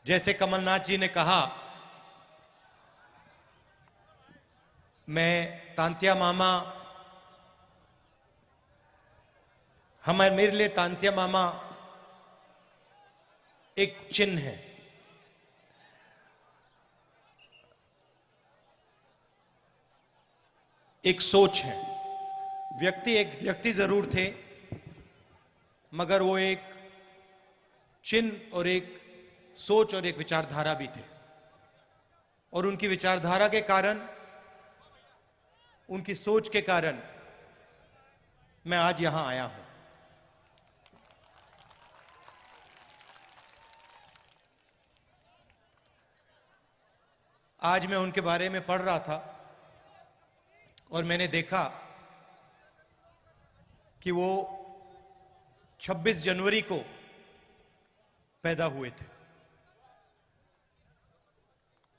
जैसे कमलनाथ जी ने कहा, मैं तांत्या मामा, मेरे लिए तांत्या मामा एक चिन्ह है, एक सोच है। एक व्यक्ति जरूर थे, मगर वो एक चिन्ह और एक सोच और एक विचारधारा भी थे। और उनकी विचारधारा के कारण, उनकी सोच के कारण मैं आज यहां आया हूं। आज मैं उनके बारे में पढ़ रहा था और मैंने देखा कि वो 26 जनवरी को पैदा हुए थे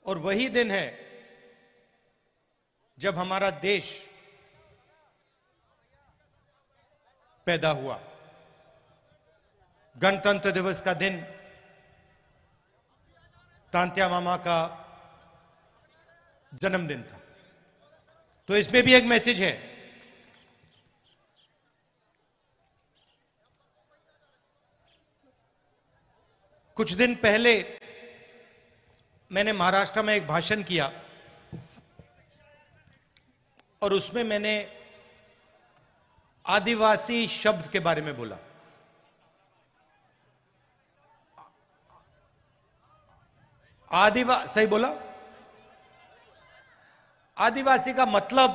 और वही दिन है जब हमारा देश पैदा हुआ। गणतंत्र दिवस का दिन तांत्या मामा का जन्मदिन था। तो इसमें भी एक मैसेज है। कुछ दिन पहले मैंने महाराष्ट्र में एक भाषण किया और उसमें मैंने आदिवासी शब्द के बारे में बोला। सही बोला? आदिवासी का मतलब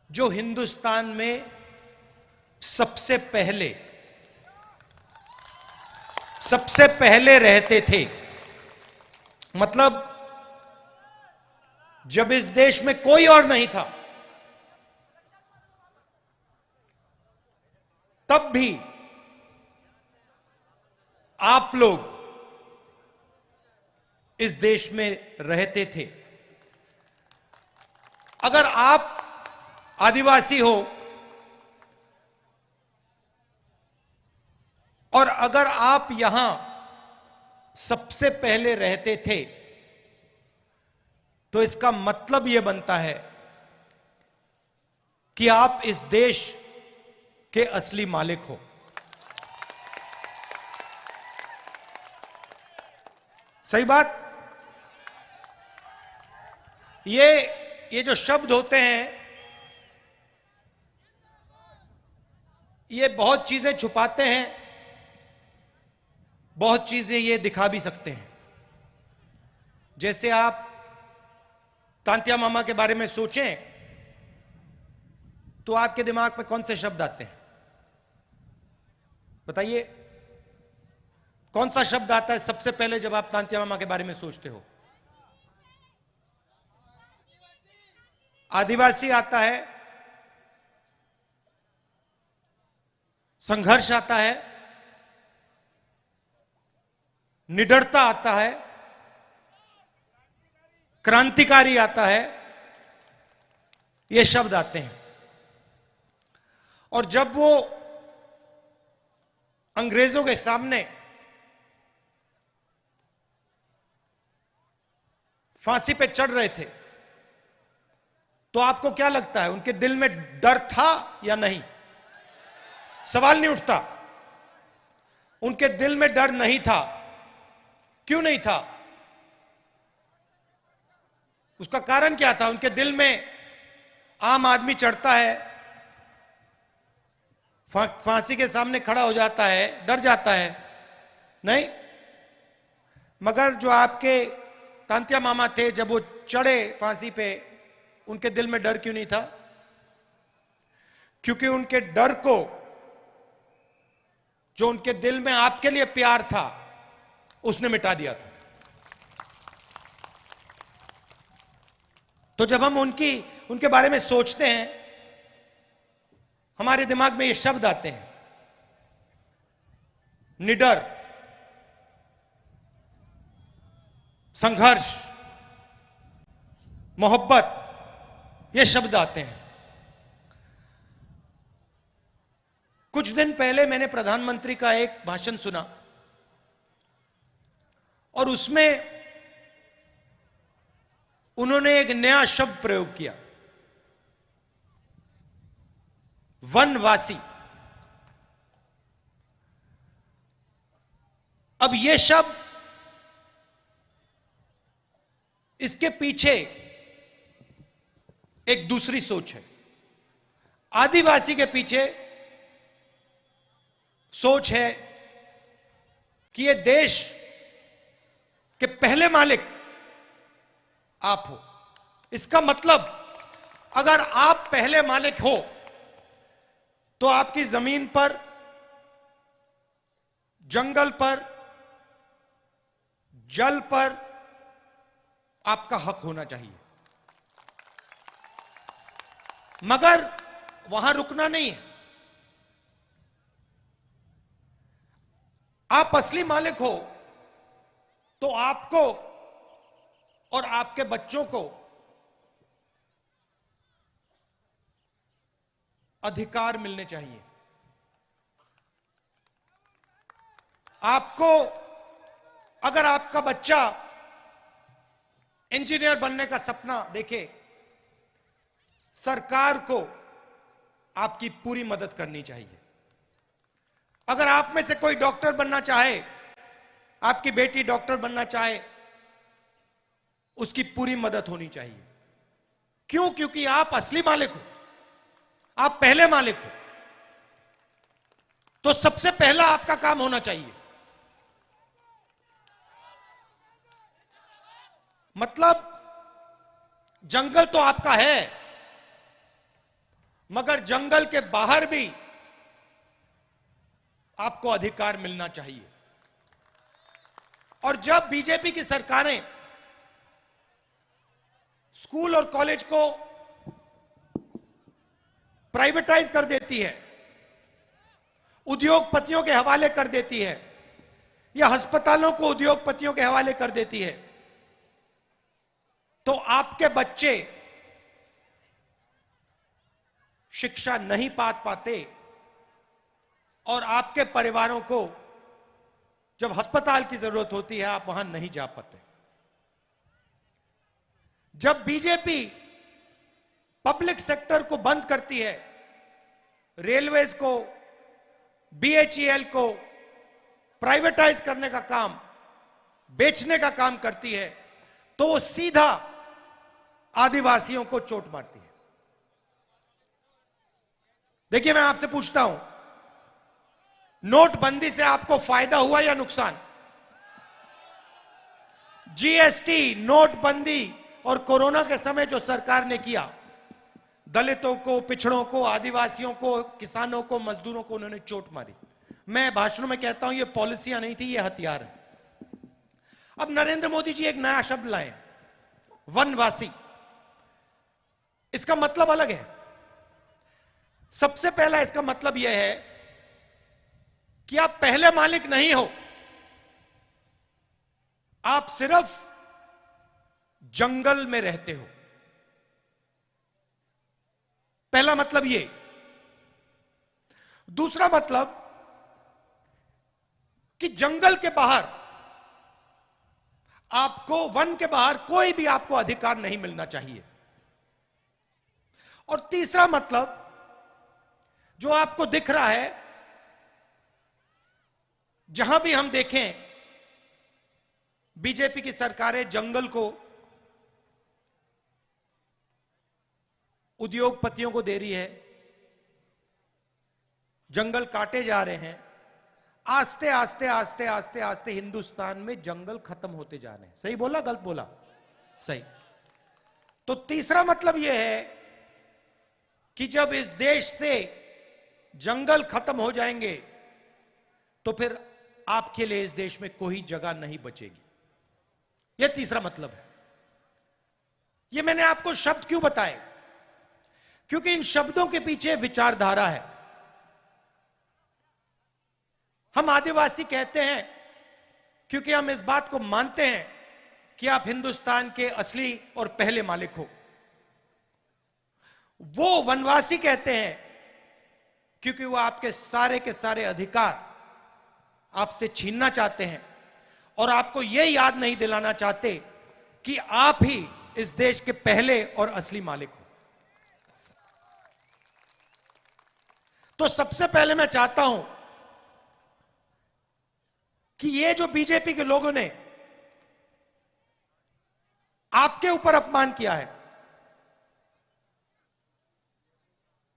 जो हिंदुस्तान में सबसे पहले रहते थे। मतलब जब इस देश में कोई और नहीं था, तब भी आप लोग इस देश में रहते थे। अगर आप आदिवासी हो और अगर आप यहां सबसे पहले रहते थे, तो इसका मतलब यह बनता है कि आप इस देश के असली मालिक हो। सही बात? ये जो शब्द होते हैं, ये बहुत चीजें छुपाते हैं, बहुत चीजें ये दिखा भी सकते हैं। जैसे आप तांत्या मामा के बारे में सोचें तो आपके दिमाग में कौन से शब्द आते हैं? बताइए, कौन सा शब्द आता है सबसे पहले जब आप तांत्या मामा के बारे में सोचते हो? आदिवासी आता है, संघर्ष आता है, निडरता आता है, क्रांतिकारी आता है, ये शब्द आते हैं। और जब वो अंग्रेजों के सामने फांसी पे चढ़ रहे थे, तो आपको क्या लगता है, उनके दिल में डर था या नहीं? सवाल नहीं उठता। उनके दिल में डर नहीं था। क्यों नहीं था? उसका कारण क्या था? उनके दिल में आम आदमी चढ़ता है, फांसी के सामने खड़ा हो जाता है, डर जाता है? नहीं। मगर जो आपके तांत्या मामा थे, जब वो चढ़े फांसी पे, उनके दिल में डर क्यों नहीं था? क्योंकि उनके डर को, जो उनके दिल में आपके लिए प्यार था, उसने मिटा दिया था। तो जब हम उनके बारे में सोचते हैं, हमारे दिमाग में ये शब्द आते हैं: निडर, संघर्ष, मोहब्बत, ये शब्द आते हैं। कुछ दिन पहले मैंने प्रधानमंत्री का एक भाषण सुना और उसमें उन्होंने एक नया शब्द प्रयोग किया, वनवासी। अब यह शब्द, इसके पीछे एक दूसरी सोच है। आदिवासी के पीछे सोच है कि यह देश के पहले मालिक आप हो। इसका मतलब, अगर आप पहले मालिक हो तो आपकी जमीन पर, जंगल पर, जल पर आपका हक होना चाहिए। मगर वहां रुकना नहीं है। आप असली मालिक हो तो आपको और आपके बच्चों को अधिकार मिलने चाहिए। आपको, अगर आपका बच्चा इंजीनियर बनने का सपना देखे, सरकार को आपकी पूरी मदद करनी चाहिए। अगर आप में से कोई डॉक्टर बनना चाहे, आपकी बेटी डॉक्टर बनना चाहे, उसकी पूरी मदद होनी चाहिए। क्यों? क्योंकि आप असली मालिक हो, आप पहले मालिक हो। तो सबसे पहला आपका काम होना चाहिए। मतलब जंगल तो आपका है, मगर जंगल के बाहर भी आपको अधिकार मिलना चाहिए। और जब बीजेपी की सरकारें स्कूल और कॉलेज को प्राइवेटाइज कर देती है, उद्योगपतियों के हवाले कर देती है, या अस्पतालों को उद्योगपतियों के हवाले कर देती है, तो आपके बच्चे शिक्षा नहीं पा पाते और आपके परिवारों को जब अस्पताल की जरूरत होती है, आप वहां नहीं जा पाते। जब बीजेपी पब्लिक सेक्टर को बंद करती है, रेलवेज को, बीएचईएल को प्राइवेटाइज करने का काम, बेचने का काम करती है, तो वो सीधा आदिवासियों को चोट मारती है। देखिए, मैं आपसे पूछता हूं, नोटबंदी से आपको फायदा हुआ या नुकसान? जीएसटी, नोटबंदी और कोरोना के समय जो सरकार ने किया, दलितों को, पिछड़ों को, आदिवासियों को, किसानों को, मजदूरों को उन्होंने चोट मारी। मैं भाषणों में कहता हूं, ये पॉलिसियां नहीं थी, ये हथियार है। अब नरेंद्र मोदी जी एक नया शब्द लाए, वनवासी। इसका मतलब अलग है। सबसे पहला इसका मतलब यह है कि आप पहले मालिक नहीं हो, आप सिर्फ जंगल में रहते हो। पहला मतलब ये। दूसरा मतलब कि जंगल के बाहर आपको, वन के बाहर कोई भी आपको अधिकार नहीं मिलना चाहिए। और तीसरा मतलब जो आपको दिख रहा है, जहां भी हम देखें, बीजेपी की सरकारें जंगल को उद्योगपतियों को दे रही है, जंगल काटे जा रहे हैं। आस्ते आस्ते आस्ते आस्ते आस्ते हिंदुस्तान में जंगल खत्म होते जा रहे हैं। सही बोला, गलत बोला? सही। तो तीसरा मतलब यह है कि जब इस देश से जंगल खत्म हो जाएंगे तो फिर आपके लिए इस देश में कोई जगह नहीं बचेगी। यह तीसरा मतलब है। यह मैंने आपको शब्द क्यों बताए? क्योंकि इन शब्दों के पीछे विचारधारा है। हम आदिवासी कहते हैं क्योंकि हम इस बात को मानते हैं कि आप हिंदुस्तान के असली और पहले मालिक हो। वो वनवासी कहते हैं क्योंकि वो आपके सारे के सारे अधिकार आपसे छीनना चाहते हैं और आपको यह याद नहीं दिलाना चाहते कि आप ही इस देश के पहले और असली मालिक हो। तो सबसे पहले मैं चाहता हूं कि ये जो बीजेपी के लोगों ने आपके ऊपर अपमान किया है,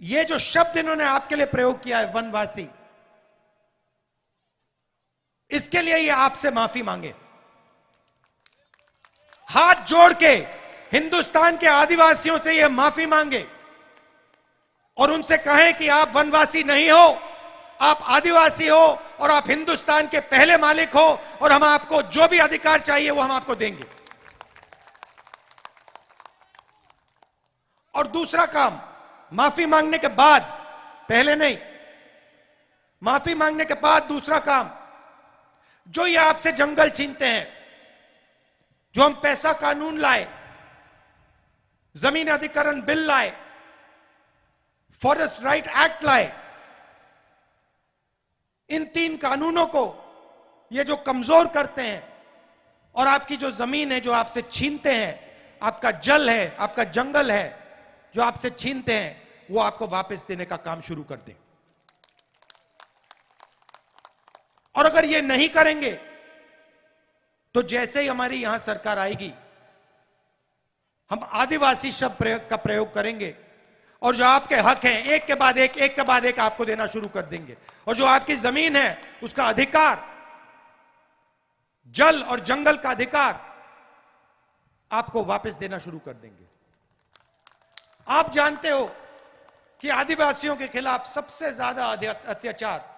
ये जो शब्द इन्होंने आपके लिए प्रयोग किया है वनवासी, इसके लिए ये आपसे माफी मांगे। हाथ जोड़ के हिंदुस्तान के आदिवासियों से ये माफी मांगे और उनसे कहें कि आप वनवासी नहीं हो, आप आदिवासी हो और आप हिंदुस्तान के पहले मालिक हो और हम आपको जो भी अधिकार चाहिए वो हम आपको देंगे। और दूसरा काम, माफी मांगने के बाद, पहले नहीं, माफी मांगने के बाद दूसरा काम, जो ये आपसे जंगल छीनते हैं, जो हम पैसा कानून लाए, जमीन अधिग्रहण बिल लाए, फॉरेस्ट राइट एक्ट लाए, इन 3 कानूनों को ये जो कमजोर करते हैं और आपकी जो जमीन है जो आपसे छीनते हैं, आपका जल है, आपका जंगल है जो आपसे छीनते हैं, वो आपको वापस देने का काम शुरू कर दें। और अगर ये नहीं करेंगे तो जैसे ही हमारी यहां सरकार आएगी, हम आदिवासी शब्द का प्रयोग करेंगे और जो आपके हक हैं एक के बाद एक आपको देना शुरू कर देंगे। और जो आपकी जमीन है उसका अधिकार, जल और जंगल का अधिकार आपको वापस देना शुरू कर देंगे। आप जानते हो कि आदिवासियों के खिलाफ सबसे ज्यादा अत्याचार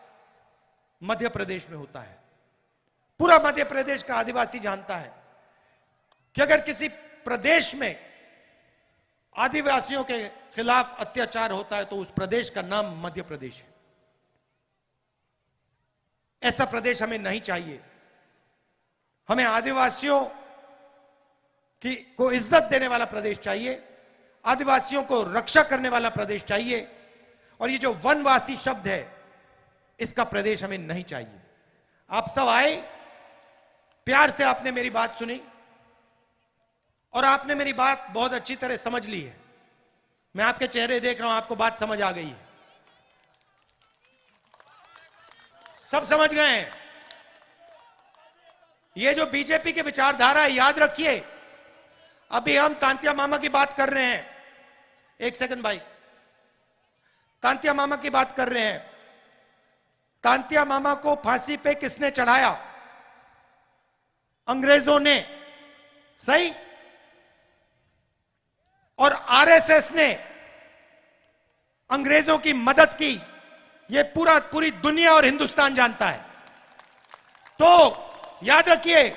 मध्य प्रदेश में होता है। पूरा मध्य प्रदेश का आदिवासी जानता है कि अगर किसी प्रदेश में आदिवासियों के खिलाफ अत्याचार होता है तो उस प्रदेश का नाम मध्य प्रदेश है। ऐसा प्रदेश हमें नहीं चाहिए। हमें आदिवासियों को इज्जत देने वाला प्रदेश चाहिए, आदिवासियों को रक्षा करने वाला प्रदेश चाहिए। और ये जो वनवासी शब्द है, इसका प्रदेश हमें नहीं चाहिए। आप सब आए, प्यार से आपने मेरी बात सुनी और आपने मेरी बात बहुत अच्छी तरह समझ ली है। मैं आपके चेहरे देख रहा हूं, आपको बात समझ आ गई है, सब समझ गए हैं। ये जो बीजेपी की विचारधारा है, याद रखिए, अभी हम तांतिया मामा की बात कर रहे हैं। एक सेकंड भाई, तांतिया मामा की बात कर रहे हैं। तांतिया मामा को फांसी पे किसने चढ़ाया? अंग्रेजों ने, सही? और आरएसएस ने अंग्रेजों की मदद की, यह पूरी दुनिया और हिंदुस्तान जानता है। तो याद रखिए,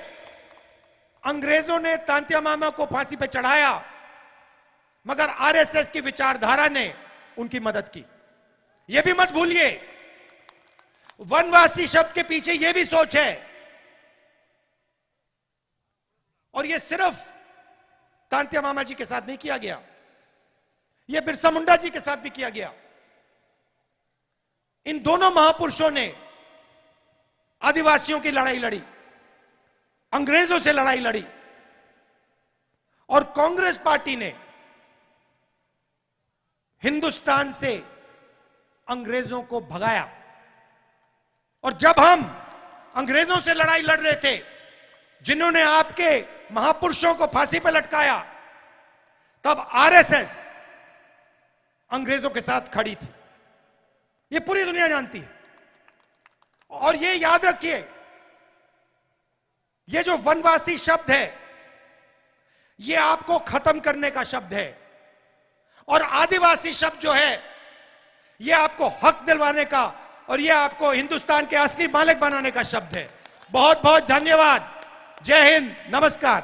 अंग्रेजों ने तांतिया मामा को फांसी पे चढ़ाया, मगर आरएसएस की विचारधारा ने उनकी मदद की। यह भी मत भूलिए, वनवासी शब्द के पीछे यह भी सोच है। और यह सिर्फ तांतिया मामा जी के साथ नहीं किया गया, यह बिरसा मुंडा जी के साथ भी किया गया। इन दोनों महापुरुषों ने आदिवासियों की लड़ाई लड़ी, अंग्रेजों से लड़ाई लड़ी, और कांग्रेस पार्टी ने हिंदुस्तान से अंग्रेजों को भगाया। और जब हम अंग्रेजों से लड़ाई लड़ रहे थे, जिन्होंने आपके महापुरुषों को फांसी पर लटकाया, तब आरएसएस अंग्रेजों के साथ खड़ी थी। यह पूरी दुनिया जानती है। और यह याद रखिए, यह जो वनवासी शब्द है, यह आपको खत्म करने का शब्द है। और आदिवासी शब्द जो है, यह आपको हक दिलवाने का और यह आपको हिंदुस्तान के असली मालिक बनाने का शब्द है। बहुत बहुत धन्यवाद। जय हिंद, नमस्कार।